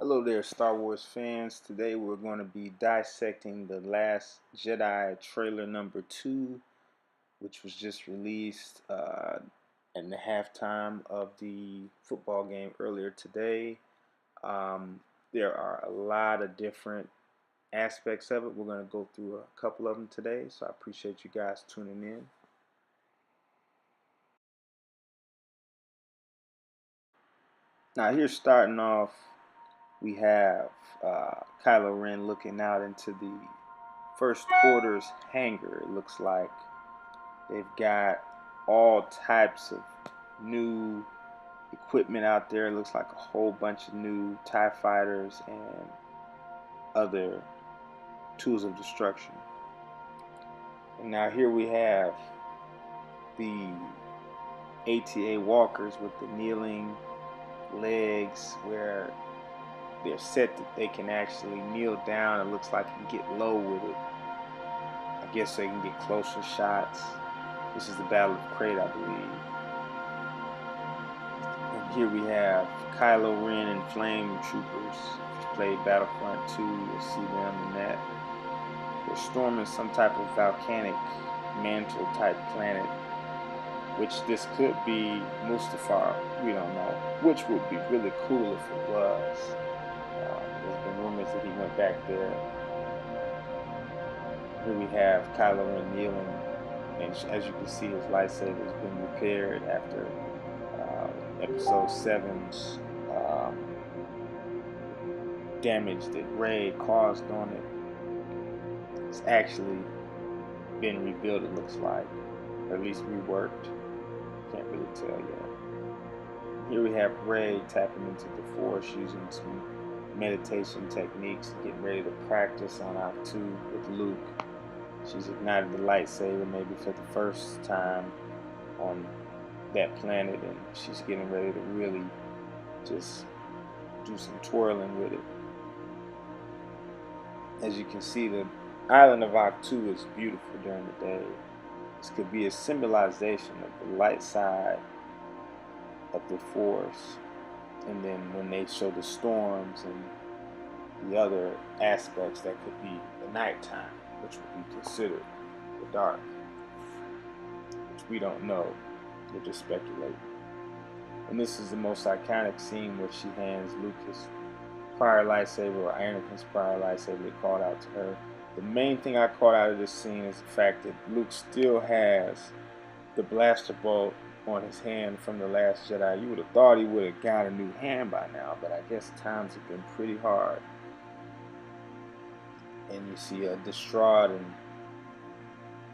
Hello there, Star Wars fans. Today we're going to be dissecting The Last Jedi trailer number 2, which was just released in the halftime of the football game earlier today. Um, there are a lot of different aspects of it. We're going to go through a couple of them today, so I appreciate you guys tuning in. Now, here starting off, we have Kylo Ren looking out into the First Order's hangar. It looks like they've got all types of new equipment out there. It looks like a whole bunch of new TIE fighters and other tools of destruction. And now here we have the ATA walkers with the kneeling legs where they're set that they can actually kneel down. It looks like you can get low with it. I guess they can get closer shots. This is the Battle of Crate, I believe. And here we have Kylo Ren and Flame Troopers. If you played Battlefront 2, you'll see them in that. They're storming some type of volcanic mantle type planet, which this could be Mustafar. We don't know. Which would be really cool if it was. There's been rumors that he went back there. Here we have Kylo Ren kneeling, and as you can see, his lightsaber has been repaired after Episode 7's damage that Rey caused on it. It's actually been rebuilt, it looks like, or at least reworked. Can't really tell yet. Here we have Rey tapping into the Force using some meditation techniques, getting ready to practice on Ahch-To with Luke. She's ignited the lightsaber maybe for the first time on that planet, and she's getting ready to really just do some twirling with it. As you can see, the island of Ahch-To is beautiful during the day. This could be a symbolization of the light side of the Force, and then when they show the storms and the other aspects, that could be the nighttime, which would be considered the dark, which we don't know. We're just speculating. And this is the most iconic scene where she hands Luke his prior lightsaber, or Anakin's prior lightsaber that called out to her. The main thing I caught out of this scene is the fact that Luke still has the blaster bolt on his hand from The Last Jedi. You would have thought he would have got a new hand by now, but I guess times have been pretty hard. And you see a distraught and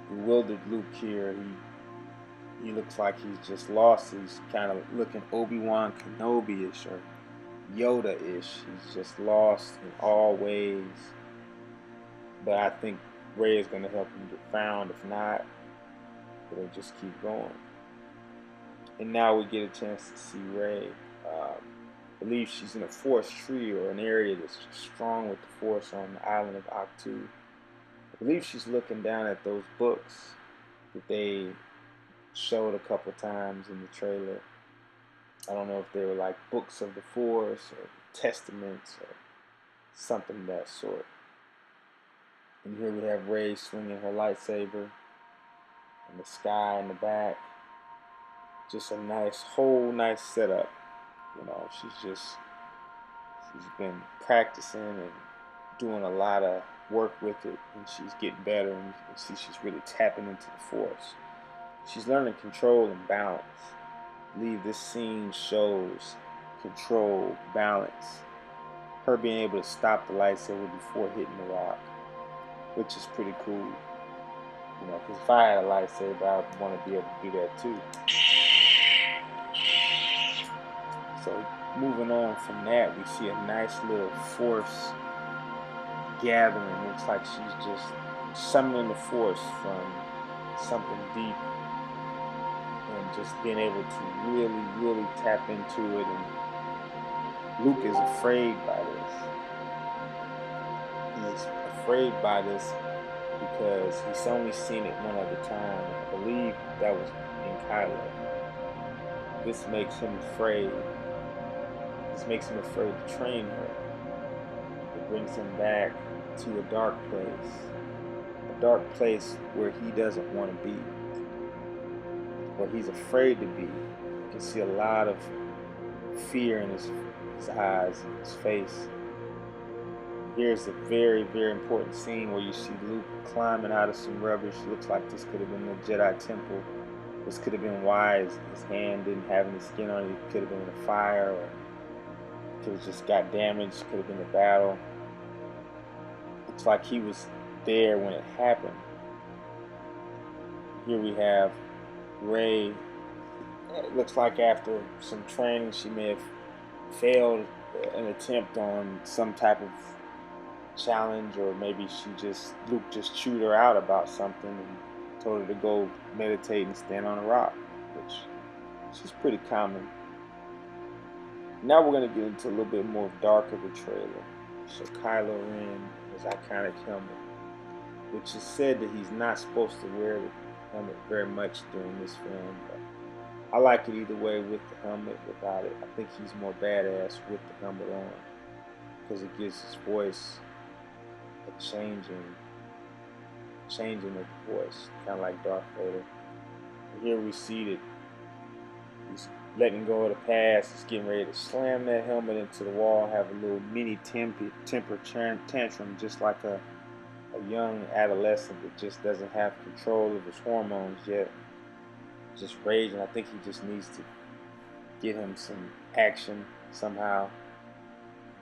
bewildered Luke here. He looks like he's just lost. He's kind of looking Obi-Wan Kenobi-ish or Yoda-ish. He's just lost in all ways. But I think Rey is going to help him get found. If not, it'll just keep going. And now we get a chance to see Rey. I believe she's in a forest tree or an area that's strong with the Force on the island of Ahch-To. I believe she's looking down at those books that they showed a couple times in the trailer. I don't know if they were like books of the Force or testaments or something of that sort. And here we have Rey swinging her lightsaber and the sky in the back. Just a nice, nice setup. You know, she's been practicing and doing a lot of work with it, and she's getting better, and you can see she's really tapping into the Force. She's learning control and balance. I believe this scene shows control, balance. Her being able to stop the lightsaber before hitting the rock, which is pretty cool. You know, because if I had a lightsaber, I'd want to be able to do that too. So moving on from that, we see a nice little Force gathering. Looks like she's just summoning the Force from something deep and just being able to really tap into it. And Luke is afraid by this. He's afraid by this because he's only seen it one other time. I believe that was in Kylo. This makes him afraid. This makes him afraid to train her. brings him back to a dark place where he doesn't want to be, where he's afraid to be. You can see a lot of fear in his eyes and his face. Here's a very, very important scene where you see Luke climbing out of some rubbish. Looks like this could have been the Jedi temple. This could have been why his hand didn't have any skin on it. It could have been in a fire, or could have just got damaged. Could have been a battle. Looks like he was there when it happened. Here we have Rey. It looks like after some training, she may have failed an attempt on some type of challenge, or maybe Luke just chewed her out about something and told her to go meditate and stand on a rock, which is pretty common. Now we're going to get into a little bit more dark of the trailer. So Kylo Ren, his iconic helmet, which is said that he's not supposed to wear the helmet very much during this film, but I like it either way, with the helmet, without it. I think he's more badass with the helmet on, because it gives his voice a changing of the voice, kind of like Darth Vader. And here we see that he's letting go of the past. He's getting ready to slam that helmet into the wall, have a little mini temper tantrum, just like a young adolescent that just doesn't have control of his hormones yet. Just raging. I think he just needs to get him some action somehow.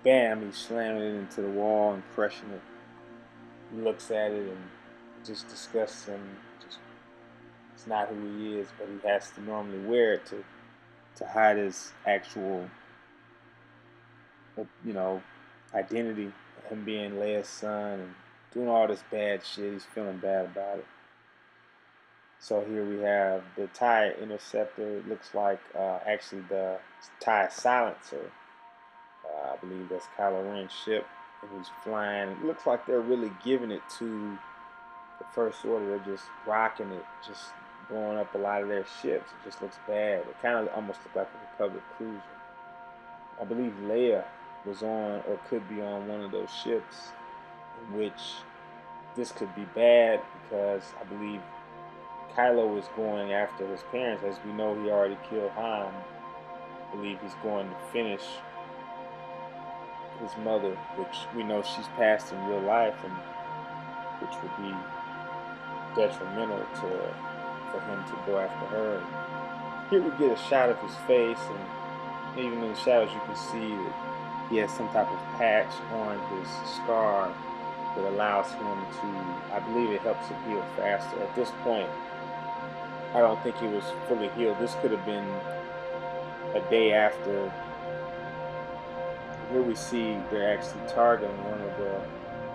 Bam, he's slamming it into the wall and crushing it. He looks at it and just disgusts him. It's not who he is, but he has to normally wear it to hide his actual, identity. Him being Leia's son and doing all this bad shit. He's feeling bad about it. So here we have the TIE Interceptor. It looks like actually the TIE Silencer. I believe that's Kylo Ren's ship, and he's flying. It looks like they're really giving it to the First Order. They're just rocking it, just blowing up a lot of their ships. It just looks bad. It kind of almost looks like a Republic cruiser. I believe Leia was on, or could be on, one of those ships, in which this could be bad, because I believe Kylo is going after his parents. As we know, he already killed Han. I believe he's going to finish his mother, which we know she's passed in real life, and which would be detrimental for him to go after her. And here we get a shot of his face, and even in the shadows you can see that he has some type of patch on his scar that allows him to, I believe it helps him heal faster. At this point, I don't think he was fully healed. This could have been a day after. Here we see they're actually targeting one of the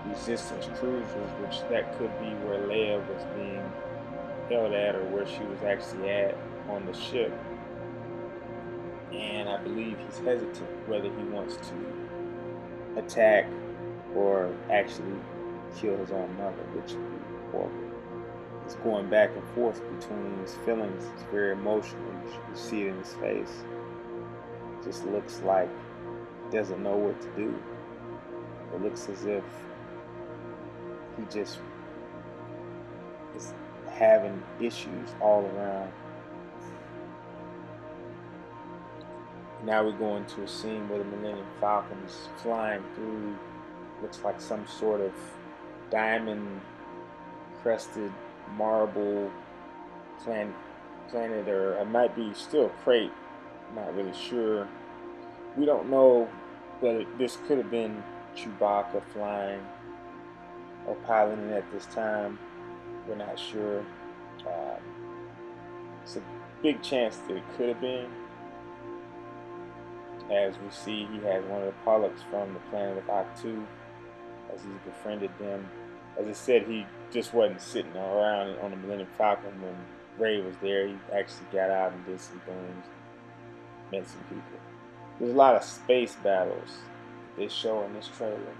Resistance cruisers, which that could be where Leia was being held at, or where she was actually at on the ship. And I believe he's hesitant whether he wants to attack or actually kill his own mother, which would be horrible. He's going back and forth between his feelings. It's very emotional. You see it in his face. It just looks like he doesn't know what to do. It looks as if he just is having issues all around. Now we go into a scene where the Millennium Falcon is flying through, looks like some sort of diamond crested marble planet, or it might be still a crate, not really sure. We don't know, but this could have been Chewbacca flying or piloting at this time. We're not sure. It's a big chance that it could have been. As we see, he has one of the Pollux from the planet of Octu, as he's befriended them. As I said, he just wasn't sitting around on the Millennium Falcon when Rey was there. He actually got out and did some things, met some people. There's a lot of space battles they show in this trailer,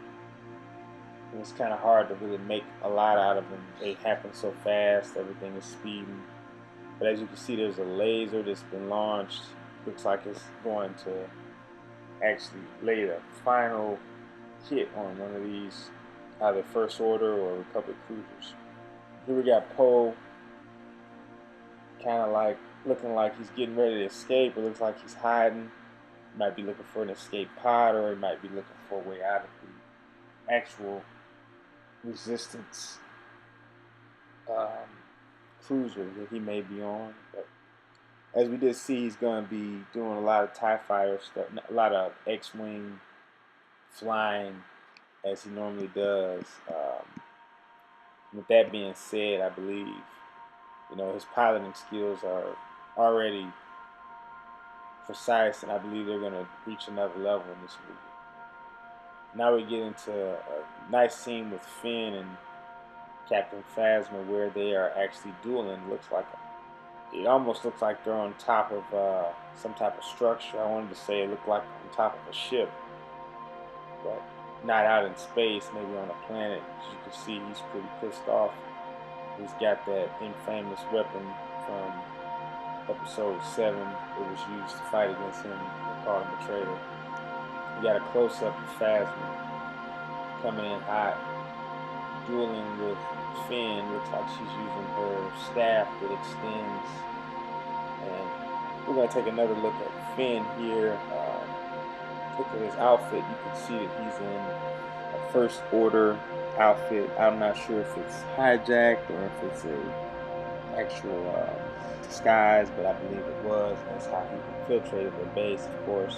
and it's kind of hard to really make a lot out of them. They happen so fast, everything is speeding. But as you can see, there's a laser that's been launched. Looks like it's going to actually lay the final hit on one of these either First Order or Republic cruisers. Here we got Poe, kind of like looking like he's getting ready to escape. It looks like he's hiding. He might be looking for an escape pod, or he might be looking for a way out of the actual resistance um, cruiser that he may be on. But as we did see, he's going to be doing a lot of TIE fighter stuff, a lot of X-Wing flying as he normally does. With that being said, I believe his piloting skills are already precise, and I believe they're going to reach another level in this movie. Now we get into a nice scene with Finn and Captain Phasma where they are actually dueling. It almost looks like they're on top of some type of structure. I wanted to say it looked like on top of a ship, but not out in space, maybe on a planet. As you can see, he's pretty pissed off. He's got that infamous weapon from episode 7 that was used to fight against him. They called him a traitor. We got a close-up of Phasma coming in hot, dueling with Finn. Looks like she's using her staff that extends. And we're going to take another look at Finn here. Look at his outfit. You can see that he's in a First Order outfit. I'm not sure if it's hijacked or if it's a actual disguise, but I believe it was. That's how he infiltrated the base, of course.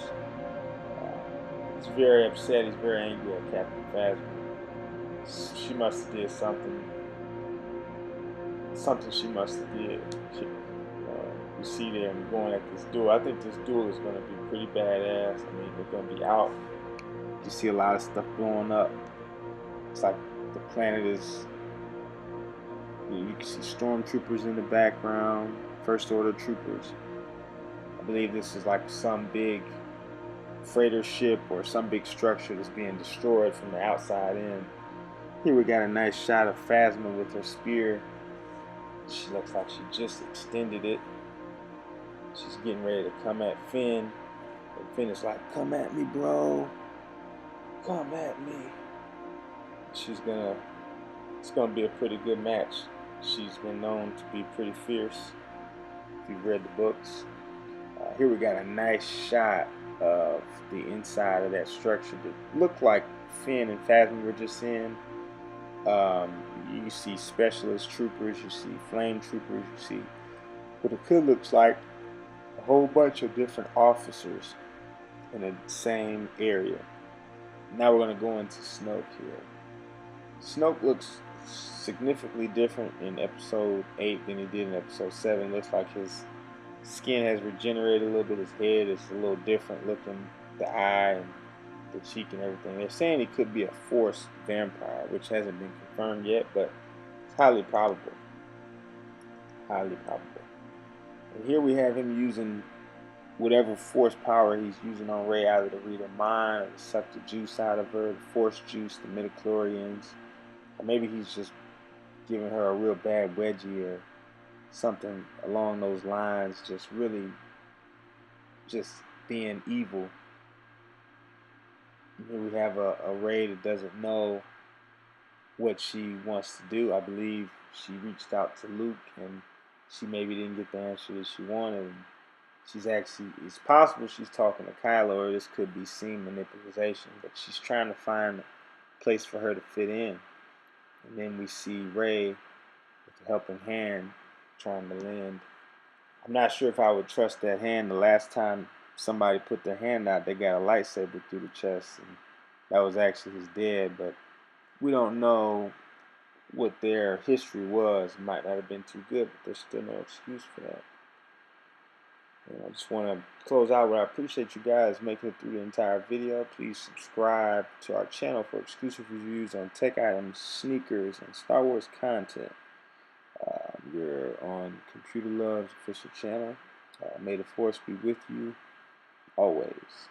He's very upset. He's very angry at Captain Phasma. She must have did something. Something she must have did. You see them going at this duel. I think this duel is going to be pretty badass. I mean, they're going to be out. You see a lot of stuff blowing up. It's like the planet is. You can see stormtroopers in the background, First Order troopers. I believe this is like some big freighter ship or some big structure that's being destroyed from the outside in. Here we got a nice shot of Phasma with her spear. She looks like she just extended it. She's getting ready to come at Finn. And Finn is like, "Come at me, bro. Come at me." It's gonna be a pretty good match. She's been known to be pretty fierce, if you've read the books. Here we got a nice shot of the inside of that structure that looked like Finn and Phasma were just in. You see specialist troopers, you see flame troopers, you see what it could look like a whole bunch of different officers in the same area. Now we're going to go into Snoke here. Snoke looks significantly different in episode 8 than he did in episode 7. Looks like his skin has regenerated a little bit. His head is a little different looking. The eye and the cheek and everything. They're saying he could be a Force vampire, which hasn't been confirmed yet, but it's highly probable. Highly probable. And here we have him using whatever Force power he's using on Rey, either to read her mind or to suck the juice out of her, the Force juice, the midichlorians. Or maybe he's just giving her a real bad wedgie or something along those lines, just really just being evil. Here we have a Rey that doesn't know what she wants to do. I believe she reached out to Luke and she maybe didn't get the answer that she wanted. And it's possible she's talking to Kylo, or this could be scene manipulation, but she's trying to find a place for her to fit in. And then we see Rey with a helping hand trying to lend. I'm not sure if I would trust that hand. The last time somebody put their hand out, they got a lightsaber through the chest, and that was actually his dad, but we don't know what their history was. It might not have been too good, but there's still no excuse for that. And I just want to close out where I appreciate you guys making it through the entire video. Please subscribe to our channel for exclusive reviews on tech items, sneakers, and Star Wars content. You're on Computer Love's official channel. May the Force be with you always.